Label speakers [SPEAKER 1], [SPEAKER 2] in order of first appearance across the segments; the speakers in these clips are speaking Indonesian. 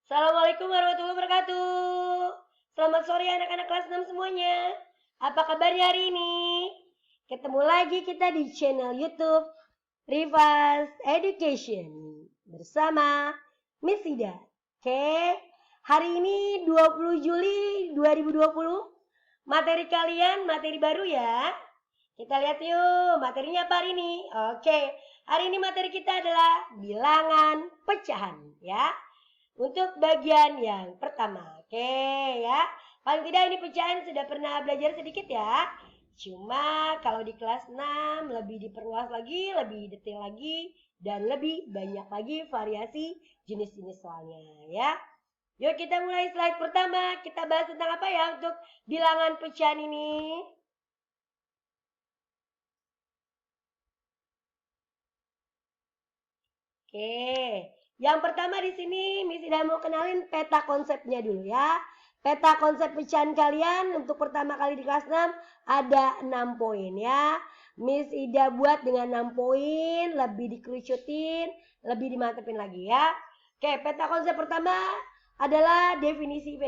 [SPEAKER 1] Assalamualaikum warahmatullahi wabarakatuh. Selamat sore anak-anak kelas 6 semuanya. Apa kabarnya hari ini? Ketemu lagi kita di channel YouTube Rivas Education bersama Miss Ida. Oke, hari ini 20 Juli 2020. Materi kalian materi baru ya. Kita lihat yuk materinya apa hari ini. Oke, hari ini materi kita adalah bilangan pecahan ya. Untuk bagian yang pertama, oke ya. Paling tidak ini pecahan sudah pernah belajar sedikit ya. Cuma kalau di kelas 6 lebih diperluas lagi, lebih detail lagi, dan lebih banyak lagi variasi jenis-jenis soalnya ya. Yuk kita mulai slide pertama. Kita bahas tentang apa ya untuk bilangan pecahan ini. Oke, yang pertama di sini Miss Ida mau kenalin peta konsepnya dulu ya. Peta konsep pecahan kalian untuk pertama kali di kelas 6 ada 6 poin ya. Miss Ida buat dengan 6 poin, lebih dikerucutin, lebih dimantepin lagi ya. Oke, peta konsep pertama adalah definisi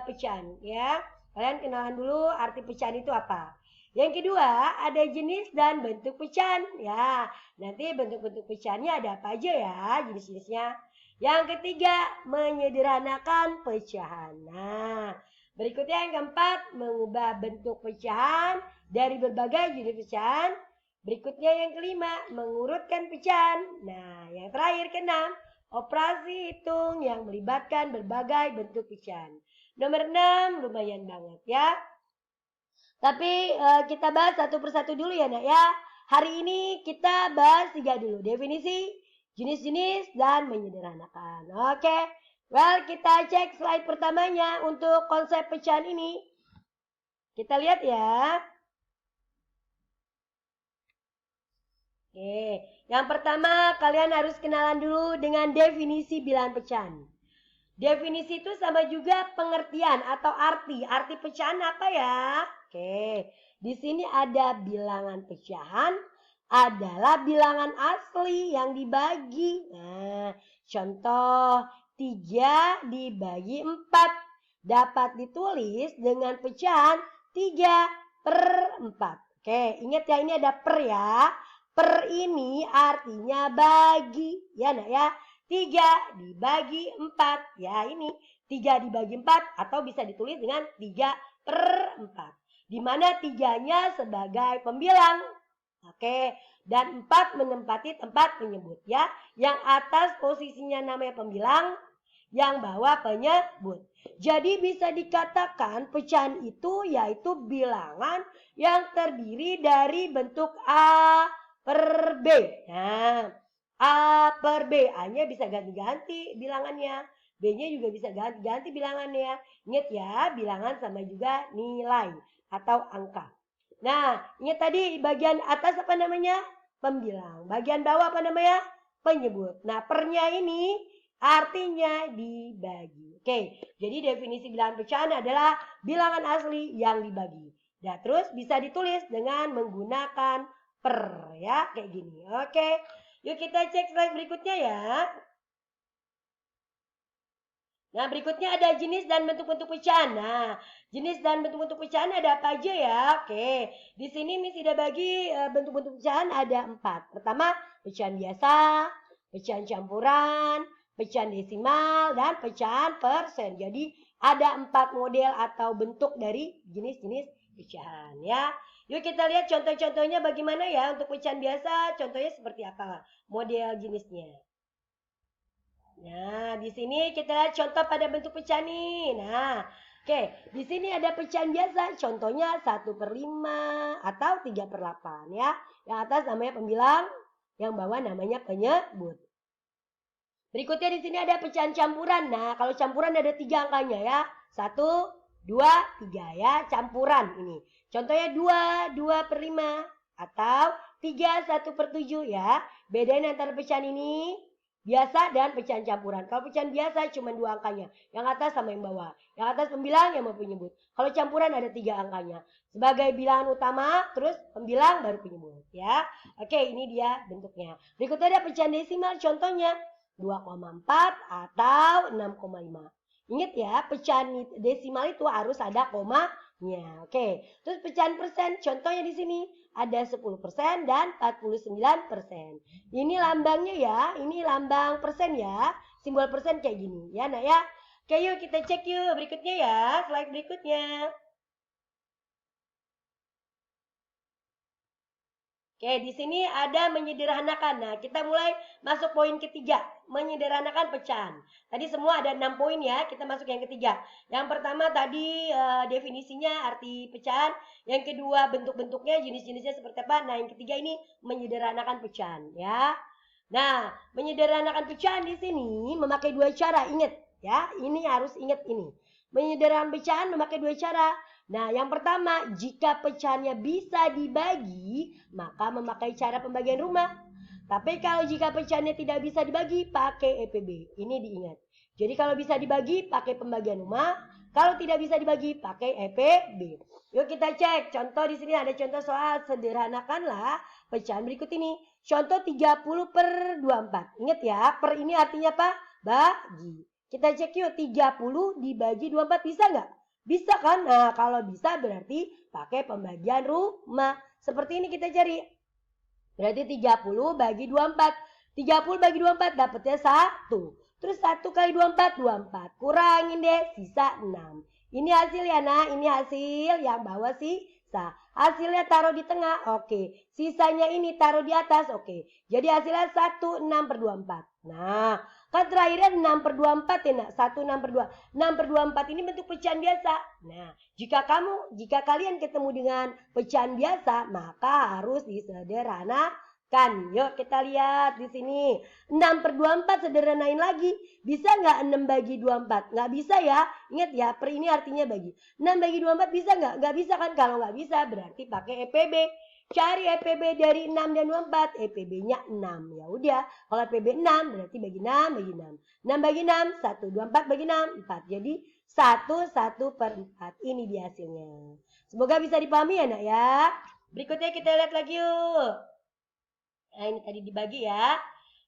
[SPEAKER 1] pecahan ya. Kalian kenalan dulu arti pecahan itu apa. Yang kedua, ada jenis dan bentuk pecahan ya. Nanti bentuk-bentuk pecahannya ada apa aja ya jenis-jenisnya. Yang ketiga, menyederhanakan pecahan. Nah, berikutnya yang keempat, mengubah bentuk pecahan dari berbagai jenis pecahan. Berikutnya yang kelima, mengurutkan pecahan. Nah, yang terakhir keenam, operasi hitung yang melibatkan berbagai bentuk pecahan. Nomor 6, lumayan banget ya. Tapi kita bahas satu persatu dulu ya nak ya. Hari ini kita bahas 3 dulu. Definisi, jenis-jenis, dan menyederhanakan. Oke. Well, kita cek slide pertamanya untuk konsep pecahan ini. Kita lihat ya. Oke. Yang pertama kalian harus kenalan dulu dengan definisi bilangan pecahan. Definisi itu sama juga pengertian atau arti. Arti pecahan apa ya? Oke, di sini ada bilangan pecahan adalah bilangan asli yang dibagi. Nah, contoh 3 dibagi 4 dapat ditulis dengan pecahan 3/4. Oke, ingat ya ini ada per ya. Per ini artinya bagi. Ya nak ya. 3 dibagi 4. Ya ini 3 dibagi 4 atau bisa ditulis dengan 3/4. Di mana 3-nya sebagai pembilang. Oke, dan 4 menempati tempat penyebut ya. Yang atas posisinya namanya pembilang, yang bawah penyebut. Jadi bisa dikatakan pecahan itu yaitu bilangan yang terdiri dari bentuk A per B. Nah, A per B. A-nya bisa ganti-ganti bilangannya. B-nya juga bisa ganti-ganti bilangannya. Ingat ya, bilangan sama juga nilai atau angka. Nah, ingat tadi bagian atas apa namanya? Pembilang. Bagian bawah apa namanya? Penyebut. Nah, pernya ini artinya dibagi. Oke, jadi definisi bilangan pecahan adalah bilangan asli yang dibagi. Nah, terus bisa ditulis dengan menggunakan per ya, kayak gini. Oke, yuk kita cek slide berikutnya ya. Nah, berikutnya ada jenis dan bentuk-bentuk pecahan. Nah, jenis dan bentuk-bentuk pecahan ada apa aja ya? Oke, di sini Miss Ida bagi bentuk-bentuk pecahan ada 4. Pertama, pecahan biasa, pecahan campuran, pecahan desimal, dan pecahan persen. Jadi, ada 4 model atau bentuk dari jenis-jenis pecahan ya. Yuk kita lihat contoh-contohnya bagaimana ya untuk pecahan biasa. Contohnya seperti apa model jenisnya. Nah, di sini kita lihat contoh pada bentuk pecahan nih. Nah, oke, di sini ada pecahan biasa. Contohnya 1/5 atau 3/8 ya. Yang atas namanya pembilang, yang bawah namanya penyebut. Berikutnya di sini ada pecahan campuran. Nah, kalau campuran ada 3 angkanya ya. 1, 2, 3 ya, campuran ini. Contohnya 2/5 atau 3/1/7 ya. Bedain antara pecahan ini biasa dan pecahan campuran. Kalau pecahan biasa cuma 2 angkanya. Yang atas sama yang bawah. Yang atas pembilang, yang bawah penyebut. Kalau campuran ada 3 angkanya. Sebagai bilangan utama, terus pembilang baru penyebut ya. Oke, ini dia bentuknya. Berikutnya ada pecahan desimal contohnya. 2,4 atau 6,5. Ingat ya, pecahan desimal itu harus ada komanya. Oke, terus pecahan persen, contohnya di sini ada 10% dan 49%. Ini lambangnya ya, ini lambang persen ya, simbol persen kayak gini ya, nak ya. Oke, yuk kita cek yuk berikutnya ya, slide berikutnya. Oke, di sini ada menyederhanakan. Nah, kita mulai masuk poin ketiga, menyederhanakan pecahan. Tadi semua ada 6 poin ya, kita masuk yang ketiga. Yang pertama tadi definisinya, arti pecahan. Yang kedua bentuk-bentuknya, jenis-jenisnya seperti apa. Nah, yang ketiga ini menyederhanakan pecahan ya. Nah, menyederhanakan pecahan di sini memakai dua cara, ingat ya. Ini harus ingat ini. Menyederhanakan pecahan memakai dua cara. Nah, yang pertama, jika pecahannya bisa dibagi, maka memakai cara pembagian rumah. Tapi kalau jika pecahannya tidak bisa dibagi, pakai EPB. Ini diingat. Jadi kalau bisa dibagi, pakai pembagian rumah. Kalau tidak bisa dibagi, pakai EPB. Yuk kita cek. Contoh di sini ada contoh soal, sederhanakanlah pecahan berikut ini. Contoh 30 per 24. Ingat ya, per ini artinya apa? Bagi. Kita cek yuk, 30 dibagi 24 bisa nggak? Bisa kan? Nah, kalau bisa berarti pakai pembagian rumah. Seperti ini kita cari. Berarti 30 bagi 24. 30 bagi 24 dapatnya 1. Terus 1 kali 24, 24. Kurangin deh, sisa 6. Ini hasil ya, nah. Ini hasil yang bawah sisa. Hasilnya taruh di tengah, oke. Sisanya ini taruh di atas, oke. Jadi hasilnya 1, 6 per 24. Nah, kan terakhirnya 6 per 24 ya nak. 1, 6 per 2. 6 per 24 ini bentuk pecahan biasa. Nah, jika kalian ketemu dengan pecahan biasa, maka harus disederhanakan. Yuk kita lihat di sini. 6 per 24 sederhanain lagi. Bisa nggak 6 bagi 24? Nggak bisa ya. Ingat ya, per ini artinya bagi. 6 bagi 24 bisa nggak? Nggak bisa kan? Kalau nggak bisa berarti pakai EPB. Cari EPB dari 6 dan 24, EPB-nya 6. Ya udah, kalau EPB 6 berarti bagi 6 bagi 6. 6 bagi 6, 1, 24 bagi 6, 4. Jadi 1 per 4. Ini dia hasilnya. Semoga bisa dipahami ya nak ya. Berikutnya kita lihat lagi yuk. Nah ini tadi dibagi ya.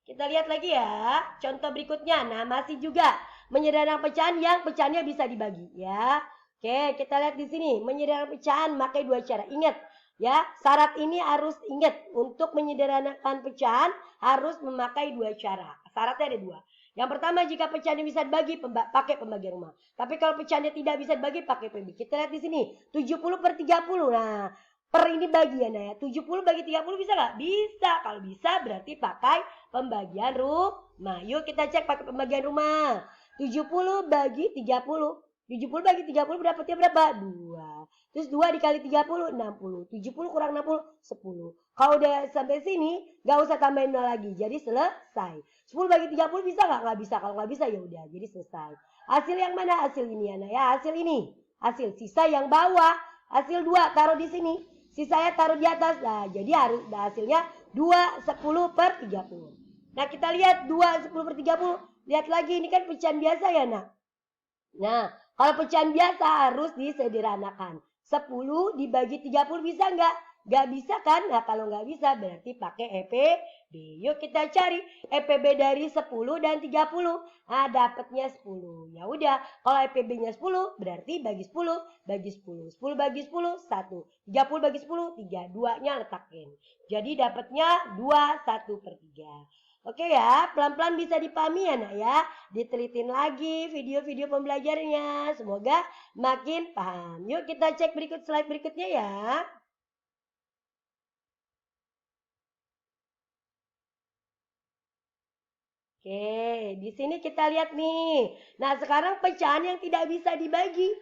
[SPEAKER 1] Kita lihat lagi ya. Contoh berikutnya. Nah masih juga menyederhanakan pecahan yang pecahannya bisa dibagi ya. Oke, kita lihat di sini. Menyederhanakan pecahan pakai dua cara. Ingat. Ya, syarat ini harus ingat, untuk menyederhanakan pecahan harus memakai dua cara. Syaratnya ada dua. Yang pertama, jika pecahannya bisa dibagi, pakai pembagian rumah. Tapi kalau pecahannya tidak bisa dibagi, pakai PB. Kita lihat di sini, 70 per 30. Nah, per ini bagian ya. 70 bagi 30 bisa nggak? Bisa. Kalau bisa berarti pakai pembagian rumah. Yuk kita cek pakai pembagian rumah. 70 bagi 30. 70 bagi 30 dapatnya berapa? 2. Terus 2 dikali 30, 60. 70 kurang 60, 10. Kalau udah sampai sini, gak usah tambahin 0 lagi. Jadi selesai. 10 bagi 30 bisa nggak? Nggak bisa. Kalau nggak bisa ya udah. Jadi selesai. Hasil yang mana? Hasil ini ya. Hasil ini. Hasil sisa yang bawah. Hasil 2 taruh di sini. Sisanya taruh di atas. Nah, jadi harus hasilnya 2, 10 per 30. Nah, kita lihat 2, 10 per 30. Lihat lagi, ini kan pecahan biasa ya, nak. Nah, kalau pecahan biasa harus disederhanakan. 10 dibagi 30 bisa nggak? Nggak bisa kan? Nah, kalau nggak bisa berarti pakai EPB. Yuk kita cari EPB dari 10 dan 30. Nah, dapatnya 10. Ya udah, kalau EPB-nya 10 berarti bagi 10 bagi 10. 10 bagi 10, 1. 30 bagi 10, 3. 2-nya letakin. Jadi dapatnya 2, 1 per 3. Oke ya, pelan-pelan bisa dipahami ya nak ya. Ditelitin lagi video-video pembelajarannya. Semoga makin paham. Yuk kita cek slide berikutnya ya. Oke, di sini kita lihat nih. Nah, sekarang pecahan yang tidak bisa dibagi.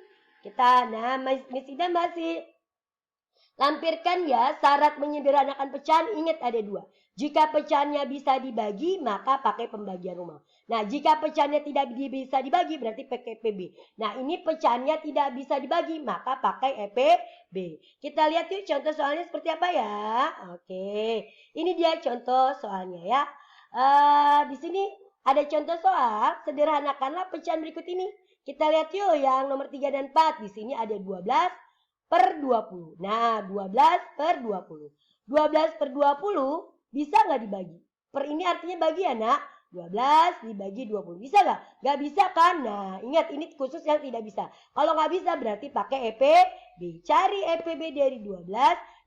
[SPEAKER 1] Miss Ida masih lampirkan ya syarat menyederhanakan pecahan. Ingat ada dua. Jika pecahannya bisa dibagi, maka pakai pembagian rumah. Nah, jika pecahannya tidak bisa dibagi, berarti pakai PB. Nah, ini pecahannya tidak bisa dibagi, maka pakai EPB. Kita lihat yuk contoh soalnya seperti apa ya. Oke, ini dia contoh soalnya ya. Di sini ada contoh soal, sederhanakanlah pecahan berikut ini. Kita lihat yuk yang nomor 3 dan 4. Di sini ada 12 per 20. Nah, 12 per 20. 12 per 20 bisa nggak dibagi? Per ini artinya bagi ya nak. 12 dibagi 20. Bisa nggak? Nggak bisa kan? Nah, ingat ini khusus yang tidak bisa. Kalau nggak bisa berarti pakai EPB. Cari EPB dari 12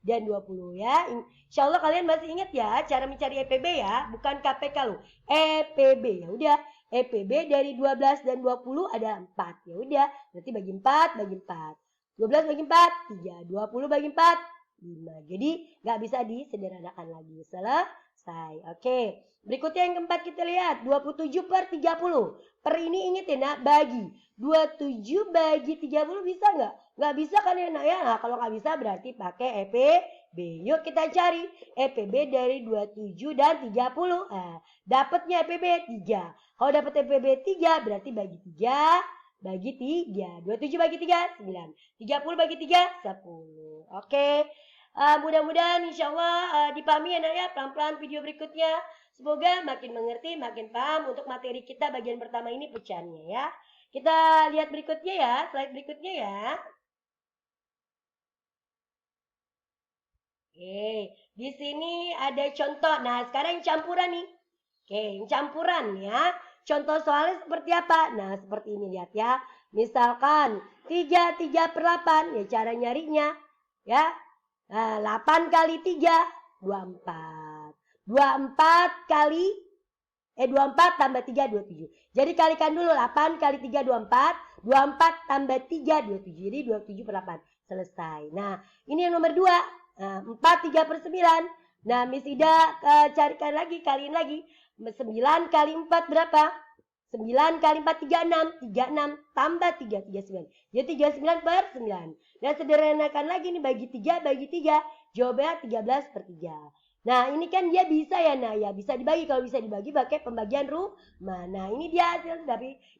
[SPEAKER 1] dan 20 ya. Insya Allah kalian masih ingat ya cara mencari EPB ya. Bukan KPK loh. EPB. Ya udah. EPB dari 12 dan 20 ada 4. Ya udah. Berarti bagi 4, bagi 4. 12 bagi 4, 3. 20 bagi 4, 5. Jadi nggak bisa disederhanakan lagi. Selesai. Oke. Berikutnya yang keempat kita lihat. 27 per 30. Per ini ingat ya nak, bagi. 27 bagi 30 bisa nggak? Nggak bisa kan ya nak ya? Nah, kalau nggak bisa berarti pakai EPB. Yuk kita cari EPB dari 27 dan 30. Nah, dapatnya EPB 3. Kalau dapat EPB 3 berarti bagi 3. Bagi 3. 27 bagi 3, 9. 30 bagi 3, 10. Oke. Mudah-mudahan insya Allah dipahami ya nak ya, pelan-pelan video berikutnya. Semoga makin mengerti, makin paham untuk materi kita bagian pertama ini pecahannya ya. Kita lihat berikutnya ya, slide berikutnya ya. Oke, di sini ada contoh. Nah, sekarang campuran nih. Oke, campuran ya. Contoh soalnya seperti apa? Nah, seperti ini lihat ya. Misalkan 3 per 8. Ya cara nyarinya. Ya. Nah, 8 kali 3, 24. 24 kali 24 tambah 3, 27. Jadi kalikan dulu 8 kali 3, 24. 24 tambah 3, 27. Jadi 27 per 8. Selesai. Nah, ini yang nomor 2. Nah, 4, 3 per 9. Nah, Miss Ida carikan lagi, kaliin lagi. 9 kali 4 berapa? 9 kali 4, 36. 36 tambah 3, 39. Jadi 39 per 9. Dan sederhanakan lagi nih, bagi 3, bagi 3. Jawabannya 13 per 3. Nah, ini kan dia bisa ya, nah ya bisa dibagi. Kalau bisa dibagi pakai pembagian rumah. Nah, ini dia hasil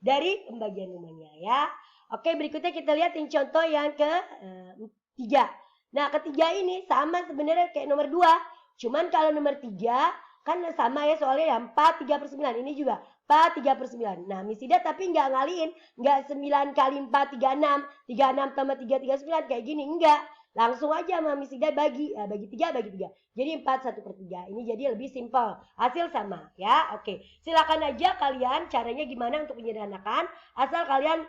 [SPEAKER 1] dari pembagian rumahnya ya. Oke, berikutnya kita lihat yang contoh yang ketiga. Nah, ketiga ini sama sebenarnya kayak nomor 2. Cuman kalau nomor 3 kan sama ya soalnya ya 4, 3 per 9. Ini juga 4, 3 per 9. Nah, Miss Ida tapi nggak ngaliin. Nggak 9 kali 4, 36. 36 tambah 3, 39. Kayak gini. Enggak. Langsung aja sama Miss Ida bagi 3, bagi 3. Jadi 4, 1 per 3. Ini jadi lebih simpel. Hasil sama ya. Oke. Silakan aja kalian caranya gimana untuk menyederhanakan. Asal kalian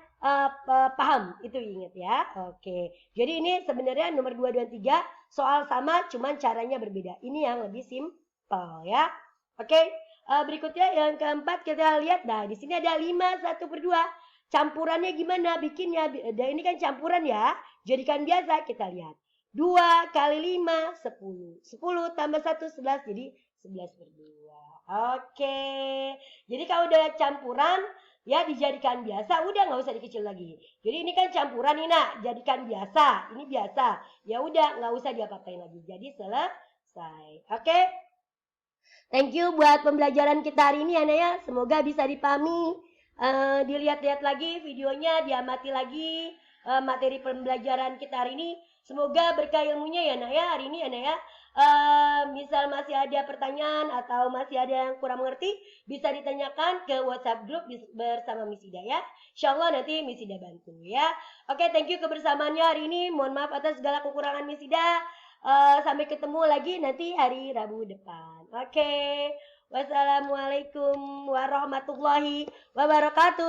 [SPEAKER 1] paham. Itu ingat ya. Oke. Jadi ini sebenarnya nomor 2 dan 3 soal sama, cuman caranya berbeda. Ini yang lebih simpel ya. Oke. Berikutnya yang keempat kita lihat. Nah, di sini ada 5, 1 per 2. Campurannya gimana bikinnya? Dan ini kan campuran ya. Jadikan biasa kita lihat. 2 kali 5, 10. 10 tambah 1, 11. Jadi 11 per 2. Oke. Jadi kalau udah campuran, ya dijadikan biasa. Udah nggak usah dikecil lagi. Jadi ini kan campuran nih nak. Jadikan biasa. Ini biasa. Ya udah nggak usah diapa-apain lagi. Jadi selesai. Oke. Thank you buat pembelajaran kita hari ini ya nak ya. Semoga bisa dipahami. Dilihat-lihat lagi videonya, diamati lagi materi pembelajaran kita hari ini. Semoga berkah ilmunya ya nak ya hari ini ya nak ya. Misal masih ada pertanyaan atau masih ada yang kurang mengerti, bisa ditanyakan ke WhatsApp grup bersama Miss Ida ya. Insyaallah nanti Miss Ida bantu ya. Oke, thank you kebersamaannya hari ini. Mohon maaf atas segala kekurangan Miss Ida. Sampai ketemu lagi nanti hari Rabu depan. Oke. Wassalamualaikum warahmatullahi wabarakatuh.